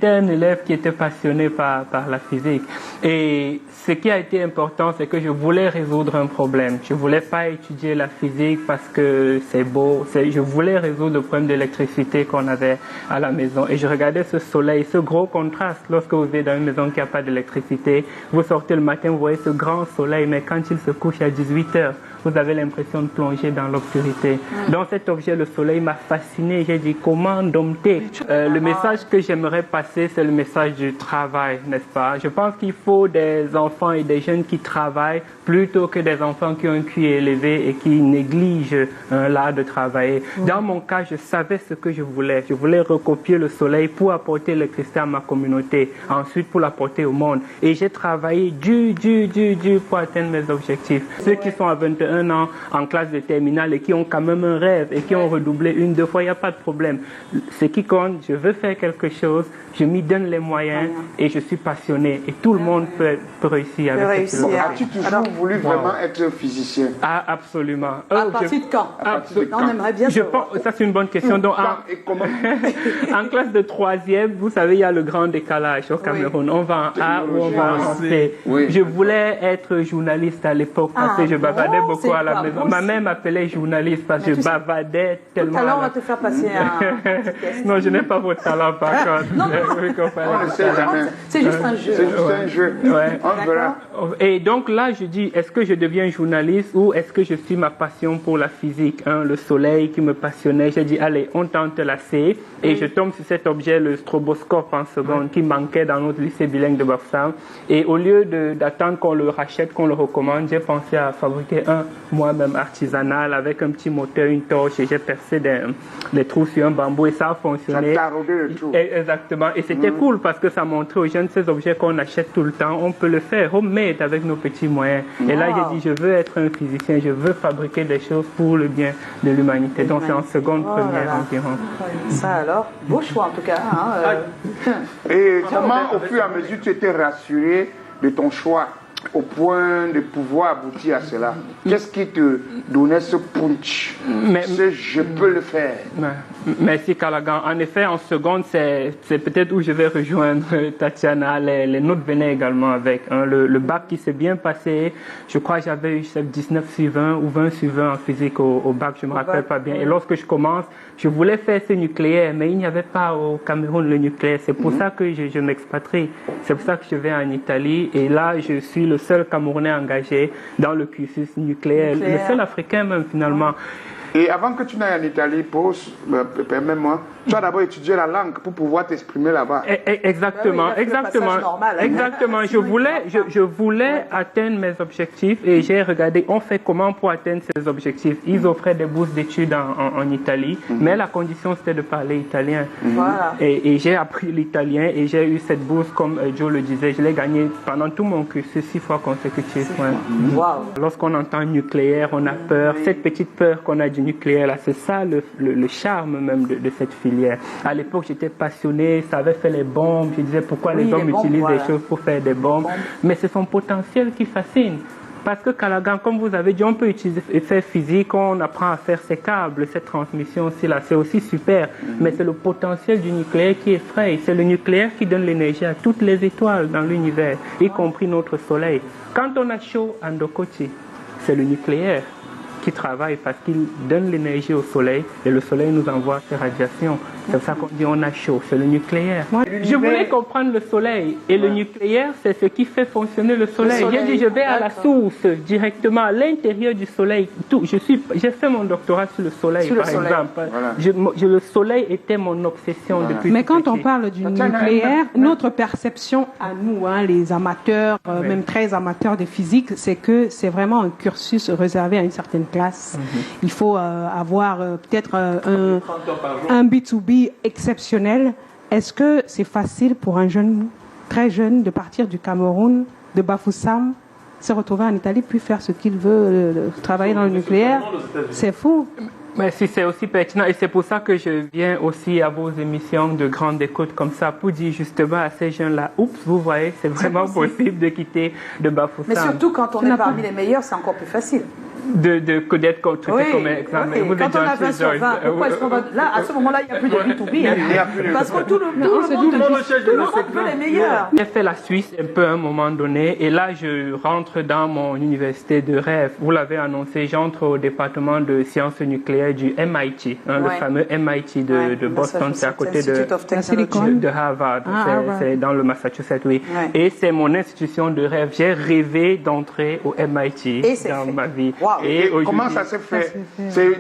j'étais un élève qui était passionné par la physique. Et ce qui a été important, c'est que je voulais résoudre un problème. Je voulais pas étudier la physique parce que c'est beau. Je voulais résoudre le problème d'électricité qu'on avait à la maison. Et je regardais ce soleil, ce gros contraste. Lorsque vous êtes dans une maison qui n'a pas d'électricité, vous sortez le matin, vous voyez ce grand soleil, mais quand il se couche à 18 heures, vous avez l'impression de plonger dans l'obscurité. Dans cet objet, le soleil m'a fasciné. J'ai dit, comment dompter? Le message que j'aimerais passer, c'est le message du travail, n'est-ce pas? Je pense qu'il faut des enfants et des jeunes qui travaillent plutôt que des enfants qui ont un QI élevé et qui négligent l'art de travailler. Dans mon cas, je savais ce que je voulais. Je voulais recopier le soleil pour apporter l'électricité à ma communauté, ensuite pour l'apporter au monde. Et j'ai travaillé dur pour atteindre mes objectifs. Ceux qui sont à 21 ans en classe de terminale et qui ont quand même un rêve et qui ont redoublé 1-2 fois, il n'y a pas de problème. Ce qui compte, je veux faire quelque chose, je m'y donne les moyens et je suis passionné. Et tout le monde peut réussir avec ce bon, as-tu toujours voulu vraiment être physicien? Ah, absolument. À partir de quand? On aimerait bien savoir. Ça, c'est une bonne question. Donc, et comment? En classe de 3e, vous savez, il y a le grand décalage au Cameroun. On va en A ou on va en C. Je voulais être journaliste à l'époque parce que je bavardais beaucoup à la maison. Ma mère m'appelait journaliste parce que je bavardais tellement. Tout à l'heure, on va te faire passer un... Non, je n'ai pas votre talent par contre. Non, c'est juste un jeu. C'est juste un jeu. On verra. Et donc là, je dis, est-ce que je deviens journaliste ou est-ce que je suis ma passion pour la physique, le soleil qui me passionnait? J'ai dit, allez, on tente la C. Et je tombe sur cet objet, le stroboscope en seconde, qui manquait dans notre lycée bilingue de Bafoussam. Et au lieu d'attendre qu'on le rachète, qu'on le recommande, j'ai pensé à fabriquer un moi-même artisanal avec un petit moteur, une torche. Et j'ai percé des trous sur un bambou et ça a fonctionné. Ça t'a rodé le trou. Exactement. Et c'était cool parce que ça montrait aux jeunes ces objets qu'on achète tout le temps. On peut le faire homemade avec nos petits moyens. Et là, j'ai dit, je veux être un physicien, je veux fabriquer des choses pour le bien de l'humanité. Donc, c'est en seconde, première environ. Ça alors, beau choix en tout cas. Et comment, au fur et à mesure, tu étais rassuré de ton choix au point de pouvoir aboutir à cela? Qu'est-ce qui te donnait ce punch? Je peux le faire. Merci Callaghan. En effet, en seconde, c'est peut-être où je vais rejoindre Tatiana. Les notes venaient également avec. Le bac qui s'est bien passé. Je crois que j'avais eu 19 sur 20 ou 20 sur 20 en physique au bac, je ne me rappelle pas bien. Et lorsque je commence, je voulais faire ce nucléaire, mais il n'y avait pas au Cameroun le nucléaire. C'est pour ça que je m'expatrie. C'est pour ça que je vais en Italie. Et là, je suis le seul Camerounais engagé dans le cursus nucléaire. Le seul Africain même finalement. Et avant que tu n'ailles en Italie, permets-moi, tu as d'abord étudié la langue pour pouvoir t'exprimer là-bas. Exactement. Je voulais atteindre mes objectifs et j'ai regardé, on fait comment pour atteindre ces objectifs. Ils offraient des bourses d'études en Italie, mais la condition c'était de parler italien. Et j'ai appris l'italien et j'ai eu cette bourse, comme Joe le disait, je l'ai gagnée pendant tout mon cursus 6 fois consécutivement. Lorsqu'on entend nucléaire, on a peur. Cette petite peur qu'on a du nucléaire, là, c'est ça le charme même de cette filière. À l'époque, j'étais passionné, ça avait fait les bombes. Je disais pourquoi les hommes utilisent des choses pour faire des bombes. Mais c'est son potentiel qui fascine. Parce que Callaghan, comme vous avez dit, on peut utiliser faire physique, on apprend à faire ces câbles, cette transmission aussi là, c'est aussi super. Mais c'est le potentiel du nucléaire qui effraie. C'est le nucléaire qui donne l'énergie à toutes les étoiles dans l'univers, y compris notre soleil. Quand on a chaud à Ndokoti, c'est le nucléaire qui travaille parce qu'il donne l'énergie au soleil et le soleil nous envoie ses radiations. C'est pour ça qu'on dit on a chaud, c'est le nucléaire. Je voulais comprendre le soleil et le nucléaire, c'est ce qui fait fonctionner le soleil. J'ai dit je vais à la source directement, à l'intérieur du soleil. J'ai fait mon doctorat sur le soleil par exemple. Le soleil était mon obsession depuis. Mais quand on parle du nucléaire, notre perception à nous, les amateurs, même très amateurs de physique, c'est que c'est vraiment un cursus réservé à une certaine classe. Il faut avoir peut-être un B2B exceptionnel. Est-ce que c'est facile pour un jeune, très jeune, de partir du Cameroun, de Bafoussam, se retrouver en Italie, puis faire ce qu'il veut, travailler dans le nucléaire? C'est fou. Mais si c'est aussi pertinent, et c'est pour ça que je viens aussi à vos émissions de grande écoute comme ça, pour dire justement à ces jeunes-là, oups, vous voyez, c'est vraiment possible de quitter de Bafoussam. Mais surtout quand on est parmi les meilleurs, c'est encore plus facile. d'être traité comme un examen. Vous quand on a 20 sur 20, pourquoi est-ce qu'on va... Là, à ce moment-là, il n'y a plus de B2B. Parce que tout le monde veut les meilleurs. J'ai fait la Suisse un peu à un moment donné, et là, je rentre dans mon université de rêve. Vous l'avez annoncé, j'entre au département de sciences nucléaires du MIT, le fameux MIT de Boston, c'est à côté de Harvard. C'est dans le Massachusetts, oui. Et c'est mon institution de rêve. J'ai rêvé d'entrer au MIT dans ma vie. Et comment ça s'est fait?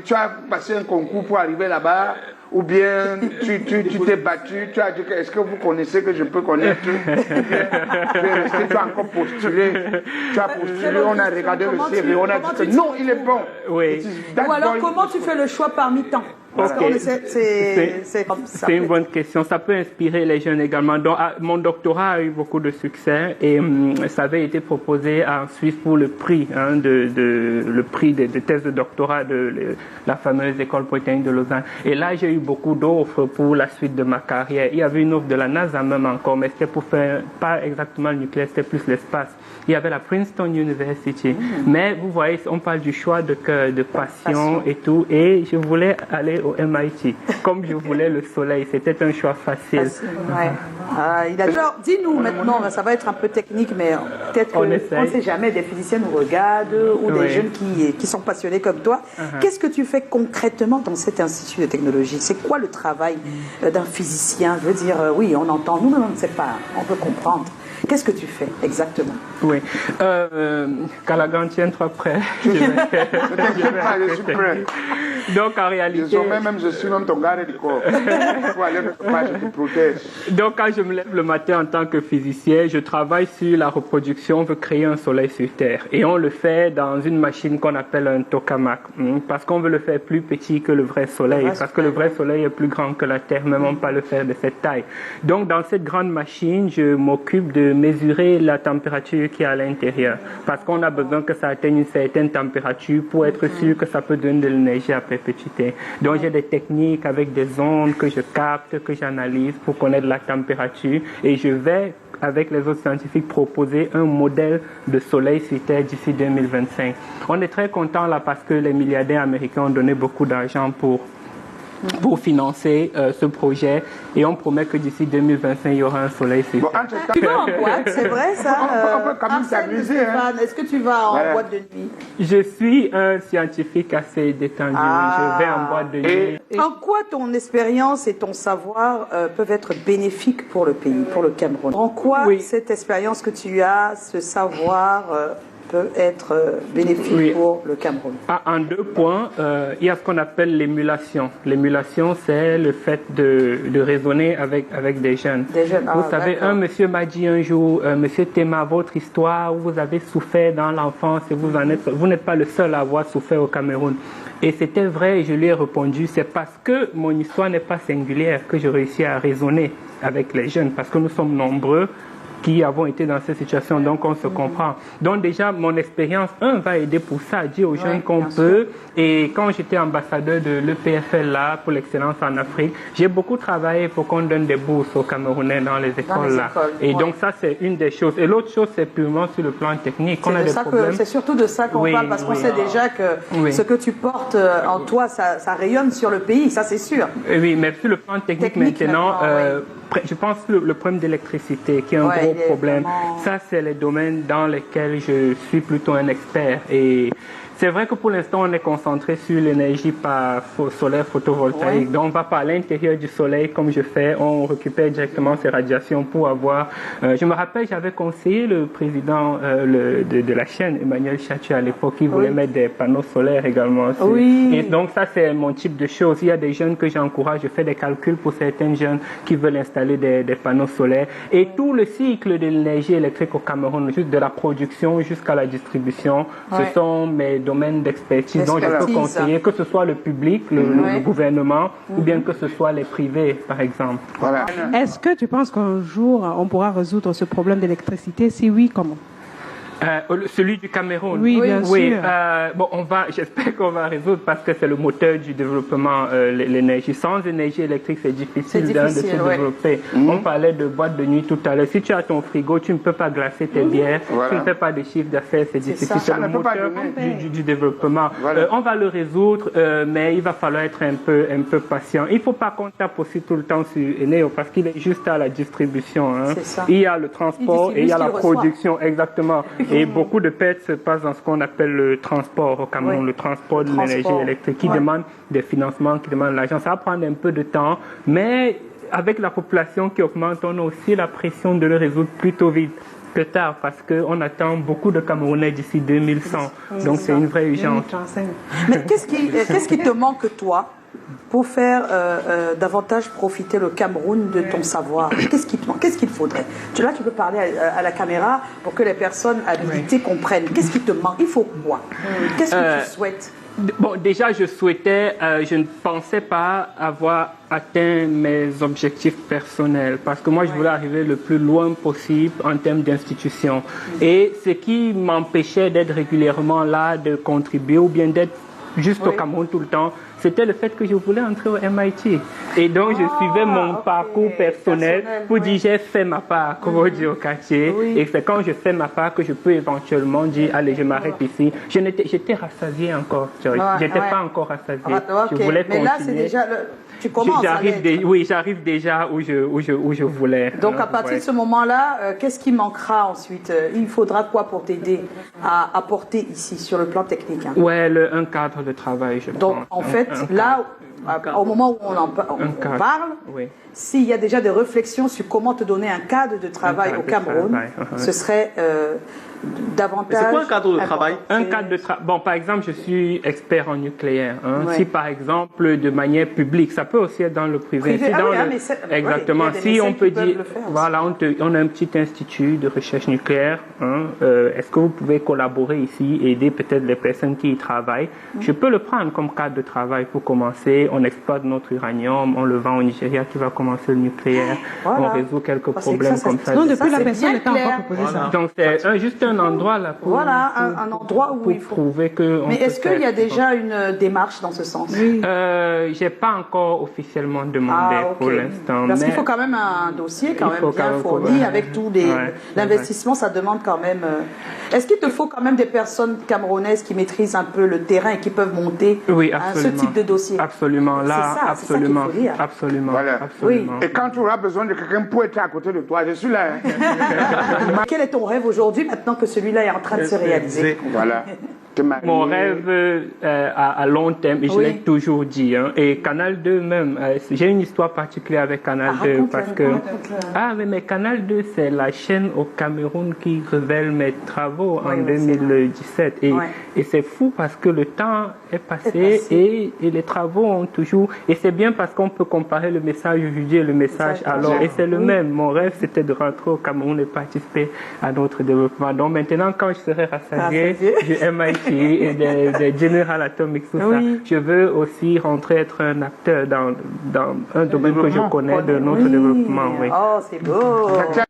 Tu as passé un concours pour arriver là-bas, ou bien tu t'es battu, tu as dit est-ce que vous connaissez que je peux connaître? Est-ce que tu as encore postulé? Tu as postulé, on a regardé le CV, on a dit que non, il est bon. Oui. Ou alors comment tu fais le choix parmi tant? Parce que c'est comme ça. C'est une bonne question. Ça peut inspirer les jeunes également. Donc, mon doctorat a eu beaucoup de succès et ça avait été proposé en Suisse pour le prix, le prix de thèse de doctorat de la fameuse École polytechnique de Lausanne. Et là, j'ai eu beaucoup d'offres pour la suite de ma carrière. Il y avait une offre de la NASA même encore, mais c'était pour faire pas exactement le nucléaire, c'était plus l'espace. Il y avait la Princeton University. Mais vous voyez, on parle du choix de cœur, de passion et tout. Et je voulais aller au MIT. Comme je voulais le soleil, c'était un choix facile. Alors, dis-nous maintenant, ça va être un peu technique, mais peut-être qu'on ne sait jamais, des physiciens nous regardent ou des jeunes qui sont passionnés comme toi. Qu'est-ce que tu fais concrètement dans cet institut de technologie? C'est quoi le travail d'un physicien? Je veux dire, oui, on entend, nous, on ne sait pas, on peut comprendre. Qu'est-ce que tu fais exactement? Oui. Callaghan, tiens-toi prêt. Je suis prêt. Donc, en réalité... je suis dans ton garde du corps. Je te protège. Donc, quand je me lève le matin en tant que physicien, je travaille sur la reproduction. On veut créer un soleil sur Terre. Et on le fait dans une machine qu'on appelle un tokamak. Parce qu'on veut le faire plus petit que le vrai soleil. Parce que le vrai soleil est plus grand que la Terre, même on ne peut pas le faire de cette taille. Donc, dans cette grande machine, je m'occupe de mesurer la température qui est à l'intérieur. Parce qu'on a besoin que ça atteigne une certaine température pour être sûr que ça peut donner de l'énergie à perpétuité. Donc j'ai des techniques avec des ondes que je capte, que j'analyse pour connaître la température et je vais avec les autres scientifiques proposer un modèle de soleil sur Terre d'ici 2025. On est très content là parce que les milliardaires américains ont donné beaucoup d'argent pour financer ce projet et on promet que d'ici 2025 il y aura un soleil sur Terre. Tu vas en boîte, c'est vrai ça? On peut quand même s'amuser. Est-ce que tu vas en boîte de nuit? Je suis un scientifique assez détendu. Je vais en boîte de nuit. En quoi ton expérience et ton savoir peuvent être bénéfiques pour le pays, pour le Cameroun? En quoi cette expérience que tu as, ce savoir peut être bénéfique pour le Cameroun? En 2 points, il y a ce qu'on appelle l'émulation. L'émulation, c'est le fait de raisonner avec des jeunes. Vous savez, un monsieur m'a dit un jour, monsieur Tema, votre histoire, où vous avez souffert dans l'enfance et vous n'êtes pas le seul à avoir souffert au Cameroun. Et c'était vrai, et je lui ai répondu, c'est parce que mon histoire n'est pas singulière que je réussis à raisonner avec les jeunes, parce que nous sommes nombreux qui avons été dans cette situation, donc on se comprend. Donc déjà, mon expérience, va aider pour ça, dire aux jeunes qu'on peut. Et quand j'étais ambassadeur de l'EPFL là, pour l'excellence en Afrique, j'ai beaucoup travaillé pour qu'on donne des bourses aux Camerounais dans les écoles là. Et donc ça, c'est une des choses. Et l'autre chose, c'est purement sur le plan technique. C'est surtout de ça qu'on parle, parce qu'on sait déjà que ce que tu portes en toi, ça rayonne sur le pays, ça c'est sûr. Oui, mais sur le plan technique maintenant, je pense que le problème d'électricité, qui est un gros problème, ça c'est les domaines dans lesquels je suis plutôt un expert. Et c'est vrai que pour l'instant, on est concentré sur l'énergie par solaire photovoltaïque. Donc, on va pas à l'intérieur du soleil comme je fais. On récupère directement ces radiations pour avoir... je me rappelle, j'avais conseillé le président de la chaîne, Emmanuel Chatu, à l'époque, qui voulait mettre des panneaux solaires également. Et donc, ça, c'est mon type de choses. Il y a des jeunes que j'encourage. Je fais des calculs pour certains jeunes qui veulent installer des panneaux solaires. Et tout le cycle de l'énergie électrique au Cameroun, juste de la production jusqu'à la distribution, ce sont mes domaine d'expertise. Donc, je peux conseiller que ce soit le public, le gouvernement, ou bien que ce soit les privés, par exemple. Voilà. Est-ce que tu penses qu'un jour, on pourra résoudre ce problème d'électricité? Si oui, comment? Celui du Cameroun. Oui, bien sûr. Bon, j'espère qu'on va résoudre parce que c'est le moteur du développement, l'énergie. Sans énergie électrique, c'est difficile de se développer. On parlait de boîte de nuit tout à l'heure. Si tu as ton frigo, tu ne peux pas glacer tes bières, tu ne fais pas de chiffre d'affaires, c'est difficile. C'est le moteur du développement. On va le résoudre, mais il va falloir être un peu patient. Il ne faut pas qu'on tape aussi tout le temps sur Eneo parce qu'il est juste à la distribution. Hein. Il y a le transport et il y a la production, exactement. Et beaucoup de pertes se passent dans ce qu'on appelle le transport au Cameroun, le transport de l'énergie électrique qui demande des financements, qui demande l'argent. Ça va prendre un peu de temps, mais avec la population qui augmente, on a aussi la pression de le résoudre plutôt vite que tard parce qu'on attend beaucoup de Camerounais d'ici 2100. Donc c'est une vraie urgence. Mais qu'est-ce qui te manque, toi, pour faire davantage profiter le Cameroun de ton savoir? Qu'est-ce qui te manque? Qu'est-ce qu'il faudrait? Là, tu peux parler à la caméra pour que les personnes habilitées comprennent. Qu'est-ce qui te manque? Il faut quoi? Qu'est-ce que tu souhaites? Bon, déjà, je ne pensais pas avoir atteint mes objectifs personnels parce que moi, je voulais arriver le plus loin possible en termes d'institution. Et ce qui m'empêchait d'être régulièrement là, de contribuer ou bien d'être juste au Cameroun tout le temps, c'était le fait que je voulais entrer au MIT. Et donc, je suivais mon parcours personnel pour dire j'ai fait ma part, comme on dit au quartier. Et c'est quand je fais ma part que je peux éventuellement dire allez, je m'arrive ici. J'étais rassasié encore. J'étais pas encore rassasié. Je voulais continuer. Mais là, c'est déjà... Tu commences Oui, j'arrive déjà où je voulais. Donc, à partir de ce moment-là, qu'est-ce qui manquera ensuite? Il faudra quoi pour t'aider à apporter ici, sur le plan technique? Un cadre de travail, je pense. Donc, en fait, là, au moment où on parle, s'il y a déjà des réflexions sur comment te donner un cadre de travail au Cameroun, ce serait davantage... C'est quoi un cadre de travail? Un cadre de travail... Bon, par exemple, je suis expert en nucléaire. Si, par exemple, de manière publique, ça peut aussi être dans le privé. Exactement. Si on peut dire, voilà, on a un petit institut de recherche nucléaire. Est-ce que vous pouvez collaborer ici, aider peut-être les personnes qui y travaillent? Je peux le prendre comme cadre de travail pour commencer. On exploite notre uranium, on le vend au Nigeria qui va commencer le nucléaire. On résout quelques problèmes comme ça. Non, depuis la personne n'est pas encore proposé ça. Donc, c'est juste un endroit là pour, un endroit où il faut prouver que. Mais est-ce qu'il y a déjà une démarche dans ce sens? J'ai pas encore officiellement demandé pour l'instant. Parce qu'il faut quand même un dossier bien fourni avec tous l'investissement, ça demande quand même. Est-ce qu'il te faut quand même des personnes camerounaises qui maîtrisent un peu le terrain et qui peuvent monter ce type de dossier? Absolument, là, absolument, absolument. Voilà. Et quand tu auras besoin de quelqu'un pour être à côté de toi, je suis là. Quel est ton rêve aujourd'hui, maintenant que celui-là est en train de se réaliser? Voilà. Mon rêve à long terme, et je l'ai toujours dit, et Canal 2 même, j'ai une histoire particulière avec Canal 2 parce que... mais Canal 2, c'est la chaîne au Cameroun qui révèle mes travaux en 2017. Et c'est fou parce que le temps est passé et les travaux ont toujours... Et c'est bien parce qu'on peut comparer le message aujourd'hui et le message alors. Et c'est le même. Mon rêve, c'était de rentrer au Cameroun et participer à notre développement. Donc maintenant, quand je serai rassasié du MIT, et des General Atomics, tout ça. Je veux aussi rentrer être un acteur dans un domaine que je connais de notre développement. Oh, c'est beau!